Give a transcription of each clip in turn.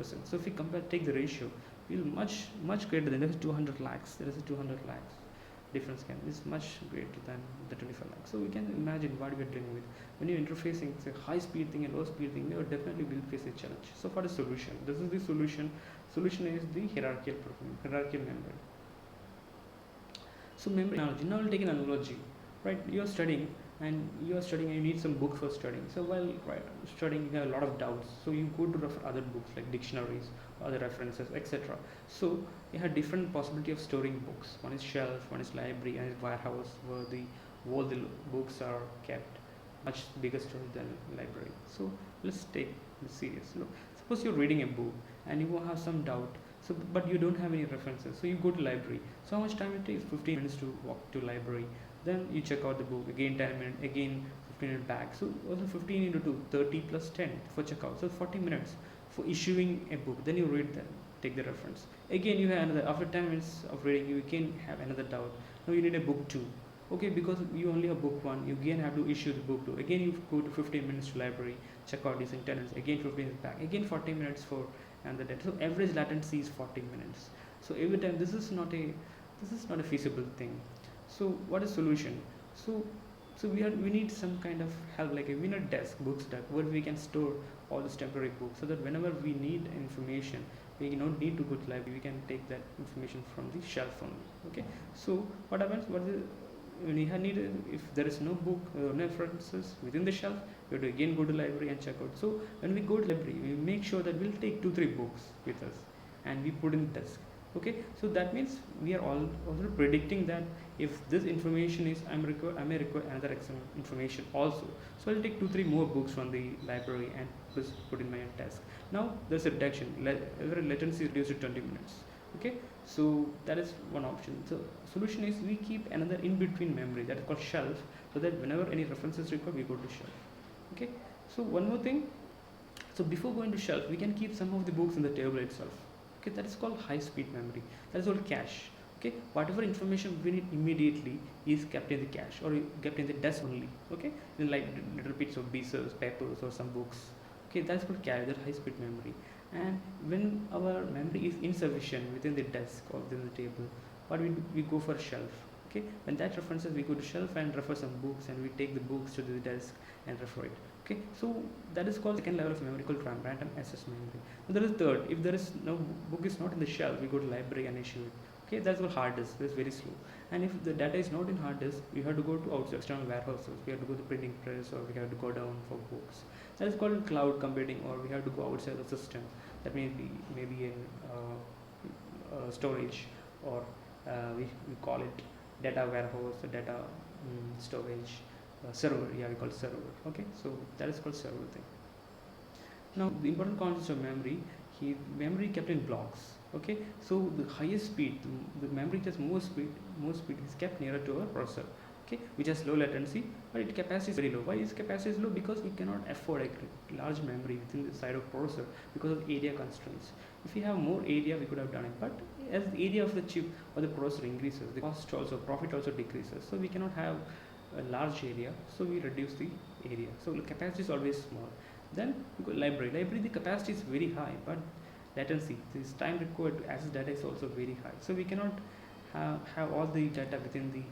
100%. So if we compare, take the ratio, we'll much greater than, there is 200 lakhs, there is a 200 lakhs difference is much greater than the 25 lakhs. So we can imagine what we are dealing with. When you're interfacing say high speed thing and low speed thing, you definitely will face a challenge. So for the solution, this is the solution. Solution is the hierarchical memory. So memory analogy. Now we'll take an analogy, right? You're studying and you need some books for studying. So while studying, you have a lot of doubts. So you go to refer other books like dictionaries, other references, etc. So you have different possibility of storing books. One is shelf, one is library, and is warehouse where all the books are kept. Much bigger storage than library. So let's take this serious. Look, suppose you're reading a book and you have some doubt. So but you don't have any references. So you go to library. So how much time it takes? 15 minutes to walk to library. Then you check out the book again 10 minutes, again 15 minutes back. So also 15 into 2, 30 plus 10 for checkout. So 40 minutes for issuing a book. Then you read that, take the reference. Again you have another, after 10 minutes of reading, you again have another doubt. Now you need a book 2. Okay, because you only have book 1, you again have to issue the book 2. Again you go to 15 minutes to library, check out using 10 minutes, again 15 minutes back, again 40 minutes for and the data. So average latency is 40 minutes. So every time this is not a feasible thing. So what is solution? So we need some kind of help, like we need a desk, books desk, where we can store all these temporary books, so that whenever we need information, we don't need to go to library, we can take that information from the shelf only. Okay, so what happens, when you need, if there is no book or no references within the shelf, you have to again go to library and check out. So when we go to library, we make sure that we'll take 2-3 books with us and we put in the desk. Okay, so that means we are also predicting that if this information is I may require another information also. So I'll take 2-3 more books from the library and put in my desk. Now there's a reduction. Every latency is reduced to 20 minutes. Okay, so that is one option. So solution is we keep another in between memory, that is called shelf, so that whenever any references required, we go to shelf. Okay, so one more thing. So before going to shelf, we can keep some of the books in the table itself. Okay, that is called high speed memory. That is called cache. Okay, whatever information we need immediately is kept in the cache or kept in the desk only. Okay, in like little bits of pieces, papers, or some books. Okay, that's called cache, that high speed memory. And when our memory is insufficient within the desk or within the table, what we do, we go for shelf. Okay, when that references, we go to shelf and refer some books, and we take the books to the desk and refer it. Okay, so that is called second level of memory, called random access memory. So there is third. If there is no book is not in the shelf, we go to library and issue it. Okay, that's called hard disk. It's very slow. And if the data is not in hard disk, we have to go to outside external warehouses. We have to go to printing press, or we have to go down for books. That is called cloud computing, or we have to go outside the system. That may be maybe in storage, or we call it data warehouse, data storage, server. Yeah, we call it server. Okay, so that is called server thing. Now the important concept of memory, memory kept in blocks. Okay, so the highest speed, the memory has more speed is kept nearer to our processor. Okay, which has low latency, but its capacity is very low. Why is capacity is low? Because we cannot afford a large memory within the side of processor because of area constraints. If we have more area, we could have done it, but as the area of the chip or the processor increases, the cost also, profit also decreases. So we cannot have a large area, so we reduce the area. So the capacity is always small. Then we go library. Library, the capacity is very high, but latency, this time required to access data is also very high. So we cannot have all the data within the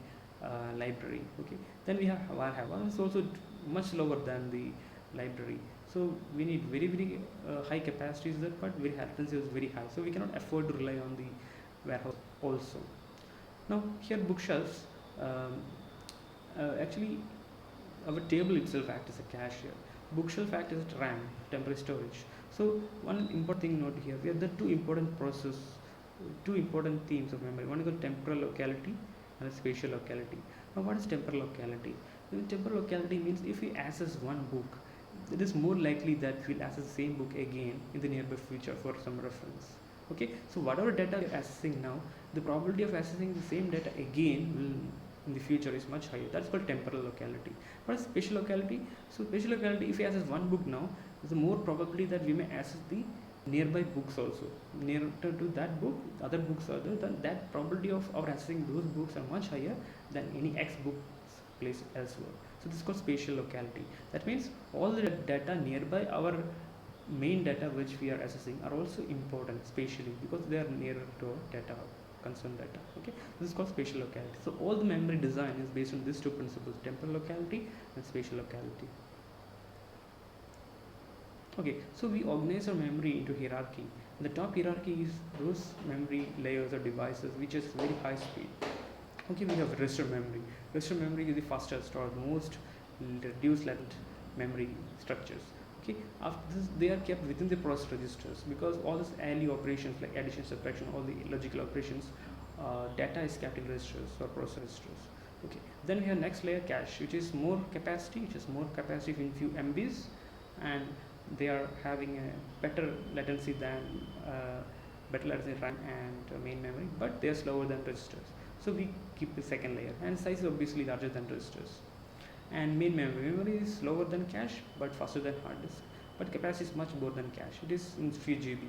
library. Okay, then we have warehouse. It's also much lower than the library. So we need very high capacities there, but very latency is very high. So we cannot afford to rely on the warehouse also. Now here bookshelves. Actually, our table itself acts as a cache here. Bookshelf acts as a RAM, temporary storage. So one important thing note here, we have the two important themes of memory. One is called temporal locality and spatial locality. Now what is temporal locality? Temporal locality means if we access one book, it is more likely that we'll access the same book again in the nearby future for some reference. Okay, so whatever data we are accessing now, the probability of accessing the same data again will in the future is much higher. That's called temporal locality. What is spatial locality? So spatial locality, if we access one book now, there's a more probability that we may access the nearby books also. Nearer to that book, other books are there, then that probability of our accessing those books are much higher than any X books placed elsewhere. So this is called spatial locality. That means all the data nearby our main data which we are accessing are also important spatially because they are nearer to our data, concerned data. Okay, this is called spatial locality. So all the memory design is based on these two principles: temporal locality and spatial locality. Okay, so we organize our memory into hierarchy. The top hierarchy is those memory layers or devices which is very high speed. Okay, we have register memory. Register memory is the fastest or the most reduced length memory structures. Okay, after this they are kept within the process registers because all these ALU operations like addition, subtraction, all the logical operations, data is kept in registers or process registers. Okay, then we have next layer cache, which is more capacity, in few MBs, and they are having a better latency RAM and main memory, but they are slower than registers. So we keep the second layer, and size is obviously larger than registers. And main memory is slower than cache but faster than hard disk, but capacity is much more than cache, it is in few GB.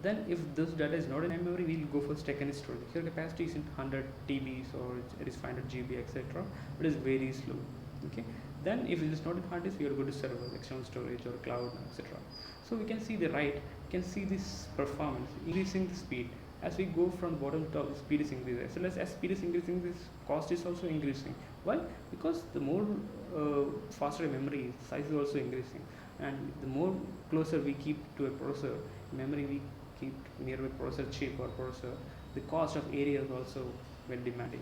Then if this data is not in memory, we will go for secondary storage. Here capacity is in 100 TBs or it is 500 GB, etc. It is very slow. Okay, then if it is not in hard disk, we are going to server, external storage or cloud, etc. So we can see the right, we can see this performance increasing the speed. As we go from bottom to top, the speed is increasing. So as speed is increasing, this cost is also increasing. Why? Because the more faster memory size is also increasing, and the more closer we keep to a processor memory, we keep near a processor chip or processor, the cost of area is also very demanding.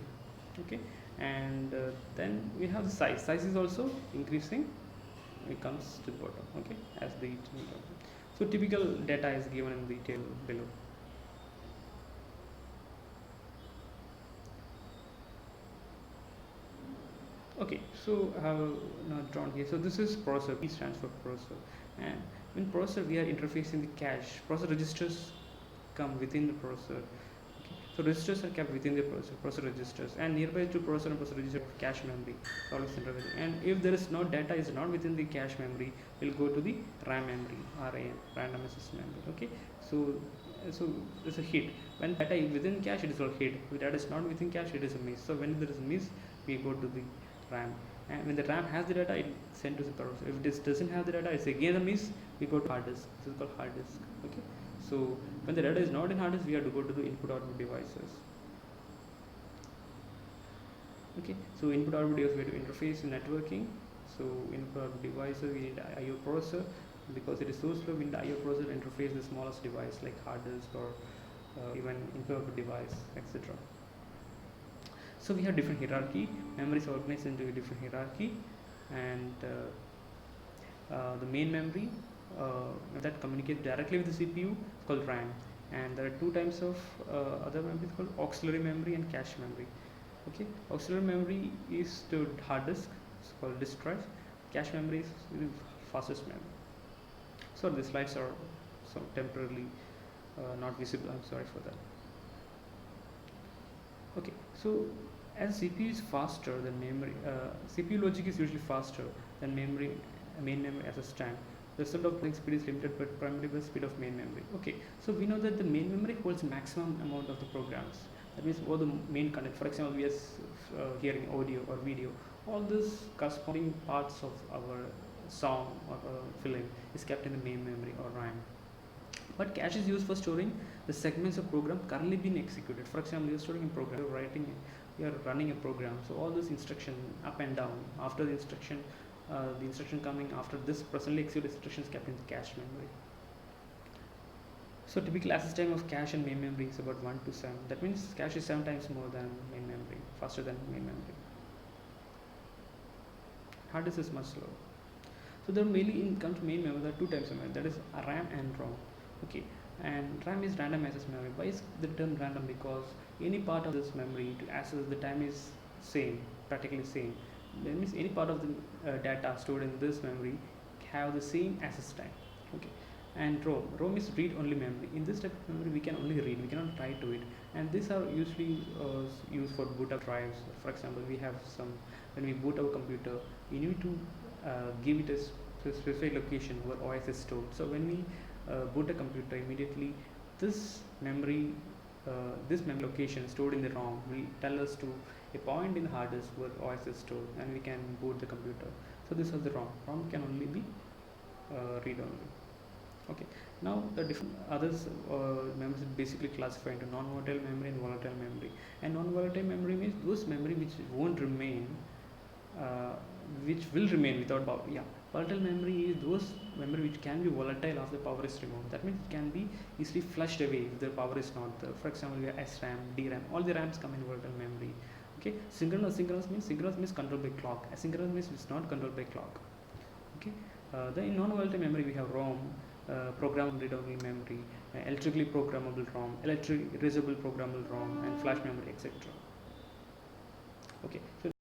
Okay, and then we have the size is also increasing. It comes to the bottom. Okay, as the so typical data is given in detail below. Okay, so I have now drawn here. So this is processor. P stands for processor, and in processor we are interfacing the cache. Processor registers come within the processor. Okay. So registers are kept within the processor registers, and nearby to processor and processor register cache memory. Always interfacing. And if there is no data is not within the cache memory, we'll go to the RAM memory, RAM, random access memory. Okay, so there's a hit. When data is within cache, it is called hit. If data is not within cache, it is a miss. So when there is a miss, we go to the RAM, and when the RAM has the data, it sent to the processor. If this doesn't have the data, it's again a miss. We go to hard disk. This is called hard disk. Okay, so when the data is not in hard disk, we have to go to the input output devices. Okay, so input output device we have to interface in networking. So input output devices we need IO processor, because it is so slow. We need IO processor to interface the smallest device like hard disk or even input output device, etc. So we have different hierarchy. Memory is organized into a different hierarchy, and the main memory that communicates directly with the CPU is called RAM, and there are two types of other memories called auxiliary memory and cache memory. Okay, auxiliary memory is to hard disk, it's called disk drive. Cache memory is the fastest memory. So the slides are so temporarily not visible. I'm sorry for that. Okay, so as CPU is faster than memory, CPU logic is usually faster than memory, main memory as a stand. The result of playing speed is limited but primarily by speed of main memory. Okay, so we know that the main memory holds maximum amount of the programs. That means all the main content. For example, we are hearing audio or video. All these corresponding parts of our song or film is kept in the main memory or RAM. But cache is used for storing the segments of program currently being executed. For example, you're storing a program, you're running a program. So all this instruction up and down after the instruction coming after this presently executed instruction is kept in the cache memory. So typical access time of cache and main memory is about 1 to 7. That means cache is 7 times more than main memory, faster than main memory. Hard disk is much slower. So there mainly in comes to main memory, there are two types of memory, that is RAM and ROM. Okay, and RAM is random access memory. Why is the term random? Because any part of this memory to access the time is same, practically same. That means any part of the data stored in this memory have the same access time. Okay, and ROM is read only memory. In this type of memory we can only read, we cannot write to it, and these are usually used for boot up drives. For example, we have some, when we boot our computer, we need to give it a specific location where OS is stored. So when we boot a computer, immediately this memory location stored in the ROM will tell us to a point in the hard disk where OS is stored, and we can boot the computer. So this is the ROM. ROM can only be read only. Okay, now the different others memories is basically classified into non-volatile memory and volatile memory. And non-volatile memory means those memory which won't remain, uh, which will remain without power. Yeah, volatile memory is those memory which can be volatile after power is removed. That means it can be easily flushed away if the power is not there. For example, we have SRAM, DRAM. All the RAMs come in volatile memory. Okay, synchronous means controlled by clock. Asynchronous means it's not controlled by clock. Okay, then in non-volatile memory we have ROM, programmable read-only memory, electrically programmable ROM, electric erasable programmable ROM, and flash memory, etc. Okay, so